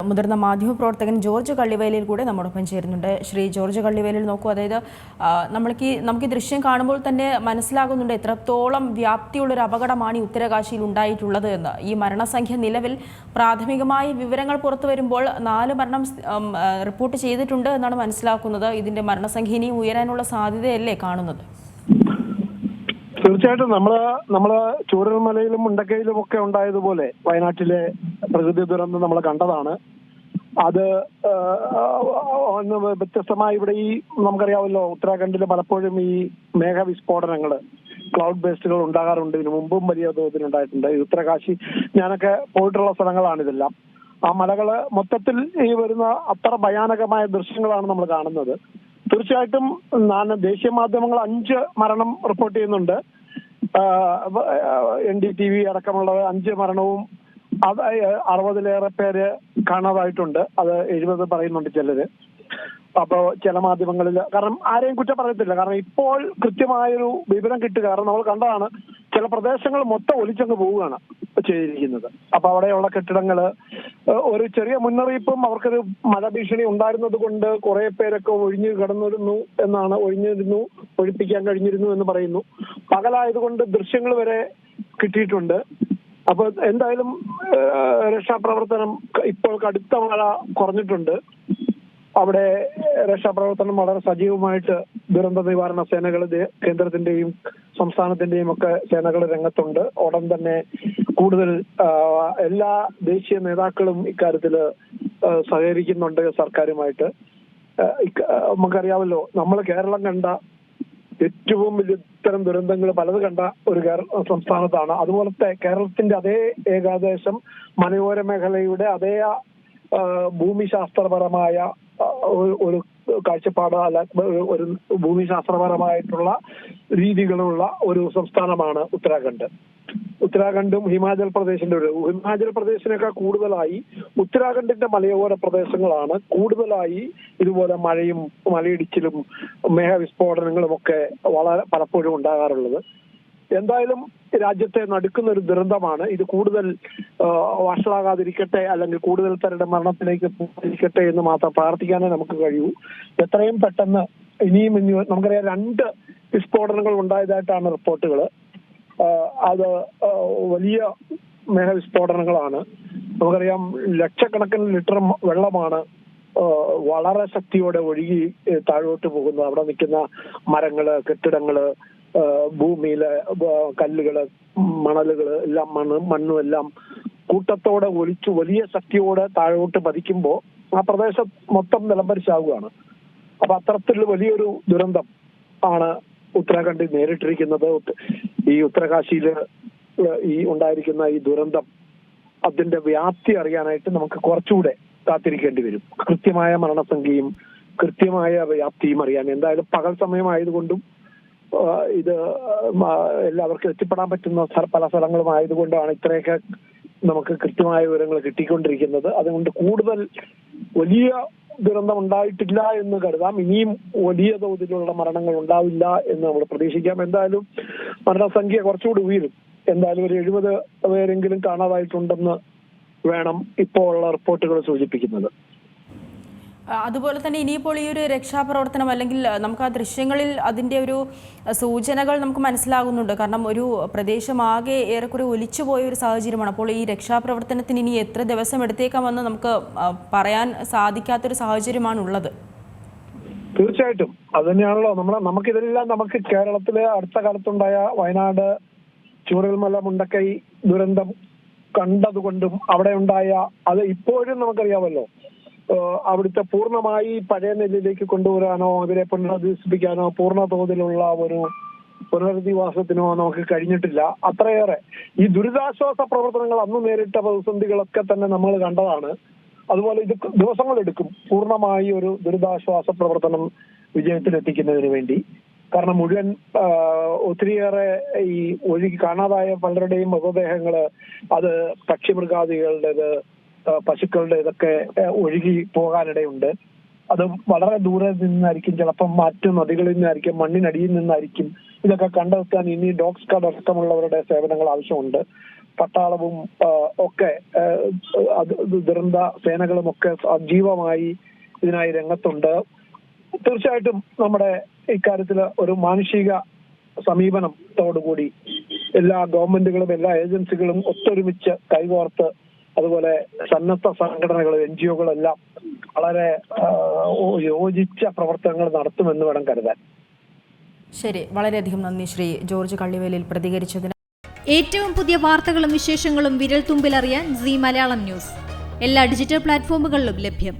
മുതിർന്ന മാധ്യമപ്രവർത്തകൻ ജോർജ് കള്ളിവേലിൽ കൂടെ നമ്മോടൊപ്പം ചേരുന്നുണ്ട്. ശ്രീ ജോർജ് കള്ളിവേലിൽ നോക്കൂ, അതായത് നമുക്ക് ഈ ദൃശ്യം കാണുമ്പോൾ തന്നെ മനസ്സിലാകുന്നുണ്ട് എത്രത്തോളം വ്യാപ്തിയുള്ളൊരു അപകടമാണ് ഈ ഉത്തരകാശിയിൽ ഉണ്ടായിട്ടുള്ളത് എന്ന്. ഈ മരണസംഖ്യ നിലവിൽ പ്രാഥമികമായി വിവരങ്ങൾ പുറത്തു വരുമ്പോൾ 4 മരണം റിപ്പോർട്ട് ചെയ്തിട്ടുണ്ട് എന്നാണ് മനസ്സിലാക്കുന്നത്. ഇതിന്റെ മരണസംഖ്യ ഇനിയും ഉയരാനുള്ള സാധ്യതയല്ലേ കാണുന്നത്? തീർച്ചയായിട്ടും നമ്മള് ചൂരൽമലയിലും മുണ്ടക്കയിലും ഒക്കെ ഉണ്ടായതുപോലെ വയനാട്ടിലെ പ്രകൃതി ദുരന്തം നമ്മൾ കണ്ടതാണ്. അത് വ്യത്യസ്തമായി ഇവിടെ ഈ നമുക്കറിയാമല്ലോ, ഉത്തരാഖണ്ഡിൽ പലപ്പോഴും ഈ മേഘവിസ്ഫോടനങ്ങൾ, ക്ലൗഡ് ബേസ്റ്റുകൾ ഉണ്ടാകാറുണ്ട്. ഇതിനു മുമ്പും വലിയ തോതിൽ ഉണ്ടായിട്ടുണ്ട്. ഈ ഉത്തരകാശി ഞാനൊക്കെ പോയിട്ടുള്ള സ്ഥലങ്ങളാണിതെല്ലാം. ആ മലകള് മൊത്തത്തിൽ ഈ വരുന്ന അത്ര ഭയാനകമായ ദൃശ്യങ്ങളാണ് നമ്മൾ കാണുന്നത്. തീർച്ചയായിട്ടും ദേശീയ മാധ്യമങ്ങൾ 5 മരണം റിപ്പോർട്ട് ചെയ്യുന്നുണ്ട്. NDTV അടക്കമുള്ളത് 5 മരണവും 60-ലേറെ പേര് കാണാതായിട്ടുണ്ട്. അത് 70 പറയുന്നുണ്ട് ചിലര്. അപ്പോ ചില മാധ്യമങ്ങളിൽ, കാരണം ആരെയും കുറ്റം പറയത്തില്ല, കാരണം ഇപ്പോൾ കൃത്യമായൊരു വിവരം കിട്ടുക. കാരണം നമ്മൾ കണ്ടതാണ്, ചില പ്രദേശങ്ങൾ മൊത്തം ഒലിച്ചങ്ങ് പോവുകയാണ് ചെയ്തിരിക്കുന്നത്. അപ്പൊ അവിടെയുള്ള കെട്ടിടങ്ങള്, ഒരു ചെറിയ മുന്നറിയിപ്പും അവർക്കൊരു മഴ ഭീഷണി ഉണ്ടായിരുന്നത് കൊണ്ട് കുറെ പേരൊക്കെ ഒഴിപ്പിക്കാൻ കഴിഞ്ഞിരുന്നു എന്ന് പറയുന്നു. പകലായതുകൊണ്ട് ദൃശ്യങ്ങൾ വരെ കിട്ടിയിട്ടുണ്ട്. അപ്പൊ എന്തായാലും രക്ഷാപ്രവർത്തനം ഇപ്പോൾ കടുത്ത മഴ കുറഞ്ഞിട്ടുണ്ട്. അവിടെ രക്ഷാപ്രവർത്തനം വളരെ സജീവമായിട്ട് ദുരന്ത നിവാരണ സേനകൾ, കേന്ദ്രത്തിന്റെയും സംസ്ഥാനത്തിന്റെയും ഒക്കെ സേനകൾ രംഗത്തുണ്ട്. ഉടൻ തന്നെ കൂടുതൽ എല്ലാ ദേശീയ നേതാക്കളും ഇക്കാര്യത്തില് സഹകരിക്കുന്നുണ്ട് സർക്കാരുമായിട്ട്. നമുക്കറിയാമല്ലോ, നമ്മൾ കേരളം കണ്ട ഏറ്റവും വലിയ ഇത്തരം ദുരന്തങ്ങൾ പലത് കണ്ട ഒരു സംസ്ഥാനത്താണ്. അതുപോലത്തെ കേരളത്തിന്റെ അതേ ഏകദേശം മലയോര മേഖലയുടെ അതേ ഭൂമിശാസ്ത്രപരമായ ഒരു കാഴ്ചപ്പാട്, അല്ല ഒരു ഭൂമിശാസ്ത്രപരമായിട്ടുള്ള രീതികളുള്ള ഒരു സംസ്ഥാനമാണ് ഉത്തരാഖണ്ഡും ഹിമാചൽ പ്രദേശിനേക്കാൾ കൂടുതലായി ഉത്തരാഖണ്ഡിന്റെ മലയോര പ്രദേശങ്ങളാണ് കൂടുതലായി ഇതുപോലെ മഴയും മലയിടിച്ചിലും മേഘവിസ്ഫോടനങ്ങളും ഒക്കെ വളരെ പലപ്പോഴും ഉണ്ടാകാറുള്ളത്. എന്തായാലും രാജ്യത്തെ നടുക്കുന്ന ഒരു ദുരന്തമാണ് ഇത്. കൂടുതൽ വഷളാകാതിരിക്കട്ടെ, അല്ലെങ്കിൽ കൂടുതൽ പേരുടെ മരണത്തിലേക്ക് പോകാതിരിക്കട്ടെ എന്ന് മാത്രം പ്രാർത്ഥിക്കാനേ നമുക്ക് കഴിയൂ. എത്രയും പെട്ടെന്ന് ഇനിയും നമുക്കറിയാം 2 വിസ്ഫോടനങ്ങൾ ഉണ്ടായതായിട്ടാണ് റിപ്പോർട്ടുകൾ. അത് വലിയ മേഘവിസ്ഫോടനങ്ങളാണ്. നമുക്കറിയാം, ലക്ഷക്കണക്കിന് ലിറ്റർ വെള്ളമാണ് വളരെ ശക്തിയോടെ ഒഴുകി താഴോട്ട് പോകുന്നത്. അവിടെ നിൽക്കുന്ന മരങ്ങള്, കെട്ടിടങ്ങള്, ഭൂമിയിലെ കല്ലുകള്, മണലുകള് എല്ലാം, മണ്ണും എല്ലാം കൂട്ടത്തോടെ ഒലിച്ചു വലിയ ശക്തിയോടെ താഴോട്ട് പതിക്കുമ്പോൾ ആ പ്രദേശം മൊത്തം നിലംപരിശാവുകയാണ്. അപ്പൊ അത്തരത്തിൽ വലിയൊരു ദുരന്തം ആണ് ഉത്തരാഖണ്ഡിൽ നേരിട്ടിരിക്കുന്നത്. ഈ ഉത്തരകാശിയില് ഈ ഉണ്ടായിരിക്കുന്ന ഈ ദുരന്തം, അതിന്റെ വ്യാപ്തി അറിയാനായിട്ട് നമുക്ക് കുറച്ചുകൂടെ കാത്തിരിക്കേണ്ടി വരും. കൃത്യമായ മരണസംഖ്യയും കൃത്യമായ വ്യാപ്തിയും അറിയാൻ. എന്തായാലും പകൽ സമയമായതുകൊണ്ടും ഇത് എല്ലാവർക്കും എത്തിപ്പെടാൻ പറ്റുന്ന പല സ്ഥലങ്ങളും ആയതുകൊണ്ടാണ് ഇത്രയൊക്കെ നമുക്ക് കൃത്യമായ വിവരങ്ങൾ കിട്ടിക്കൊണ്ടിരിക്കുന്നത്. അതുകൊണ്ട് കൂടുതൽ വലിയ ദുരന്തം ഉണ്ടായിട്ടില്ല എന്ന് കരുതാം. ഇനിയും വലിയ തോതിലുള്ള മരണങ്ങൾ ഉണ്ടാവില്ല എന്ന് നമ്മൾ പ്രതീക്ഷിക്കാം. എന്തായാലും മരണസംഖ്യ കുറച്ചുകൂടി ഉയരും. എന്തായാലും ഒരു 70 പേരെങ്കിലും കാണാതായിട്ടുണ്ടെന്ന് വേണം ഇപ്പോൾ ഉള്ള റിപ്പോർട്ടുകൾ സൂചിപ്പിക്കുന്നത്. അതുപോലെ തന്നെ ഇനിയിപ്പോൾ ഈ ഒരു രക്ഷാപ്രവർത്തനം, അല്ലെങ്കിൽ നമുക്ക് ആ ദൃശ്യങ്ങളിൽ അതിൻ്റെ ഒരു സൂചനകൾ നമുക്ക് മനസ്സിലാകുന്നുണ്ട്. കാരണം ഒരു പ്രദേശമാകെ ഏറെക്കുറെ ഒലിച്ചുപോയ ഒരു സാഹചര്യമാണ്. അപ്പോൾ ഈ രക്ഷാപ്രവർത്തനത്തിന് ഇനി എത്ര ദിവസം എടുത്തേക്കാമെന്ന് നമുക്ക് പറയാൻ സാധിക്കാത്തൊരു സാഹചര്യമാണുള്ളത്. തീർച്ചയായിട്ടും അത് തന്നെയാണല്ലോ നമുക്കിതെല്ലാം നമുക്ക് കേരളത്തിലെ അടുത്ത കാലത്തുണ്ടായ വയനാട് ചൂരൽമല മുണ്ടക്കൈ ദുരന്തം കണ്ടതുകൊണ്ടും അവിടെ ഉണ്ടായ അത് ഇപ്പോഴും നമുക്കറിയാമല്ലോ, അവിടുത്തെ പൂർണ്ണമായി പഴയ നെല്ലിലേക്ക് കൊണ്ടുവരാനോ അവരെ പുനരധിവസിപ്പിക്കാനോ പൂർണ്ണ തോതിലുള്ള ഒരു പുനരധിവാസത്തിനോ നമുക്ക് കഴിഞ്ഞിട്ടില്ല. അത്രയേറെ ഈ ദുരിതാശ്വാസ പ്രവർത്തനങ്ങൾ അന്ന് നേരിട്ട പ്രതിസന്ധികളൊക്കെ തന്നെ നമ്മൾ കണ്ടതാണ്. അതുപോലെ ഇത് ദിവസങ്ങളെടുക്കും പൂർണ്ണമായി ഒരു ദുരിതാശ്വാസ പ്രവർത്തനം വിജയത്തിലെത്തിക്കുന്നതിന് വേണ്ടി. കാരണം മുഴുവൻ ഒത്തിരിയേറെ ഈ ഒഴുകി കാണാതായ പലരുടെയും മൃതദേഹങ്ങള്, അത് പക്ഷിമൃഗാദികളുടേത്, പശുക്കളുടെ ഇതൊക്കെ ഒഴുകി പോകാനിടയുണ്ട്. അത് വളരെ ദൂരെ നിന്നായിരിക്കും, ചിലപ്പം മറ്റു നദികളിൽ നിന്നായിരിക്കും, മണ്ണിനടിയിൽ നിന്നായിരിക്കും. ഇതൊക്കെ കണ്ടെത്താൻ ഇനി ഡോഗ് സ്ക്വാഡ് അടക്കമുള്ളവരുടെ സേവനങ്ങൾ ആവശ്യമുണ്ട്. പട്ടാളവും ഒക്കെ ദുരന്ത സേനകളും ഒക്കെ സജീവമായി ഇതിനായി രംഗത്തുണ്ട്. തീർച്ചയായിട്ടും നമ്മുടെ ഇക്കാര്യത്തിൽ ഒരു മാനുഷിക സമീപനത്തോടുകൂടി എല്ലാ ഗവൺമെന്റുകളും എല്ലാ ഏജൻസികളും ഒത്തൊരുമിച്ച് കൈകോർത്ത്, അതുപോലെ സന്നദ്ധ സംഘടനകളും NGO-കളെല്ലാം വളരെ യോജിച്ച പ്രവർത്തനങ്ങൾ നടത്തുമെന്ന് വേണം കരുതാൻ. ശരി, വളരെയധികം നന്ദി ശ്രീ ജോർജ് കള്ളിവേലിൽ പ്രതികരിച്ചതിന്. ഏറ്റവും പുതിയ വാർത്തകളും വിശേഷങ്ങളും വിരൽ തുമ്പിലറിയാൻ സീ മലയാളം ന്യൂസ് എല്ലാ ഡിജിറ്റൽ പ്ലാറ്റ്ഫോമുകളിലും ലഭ്യം.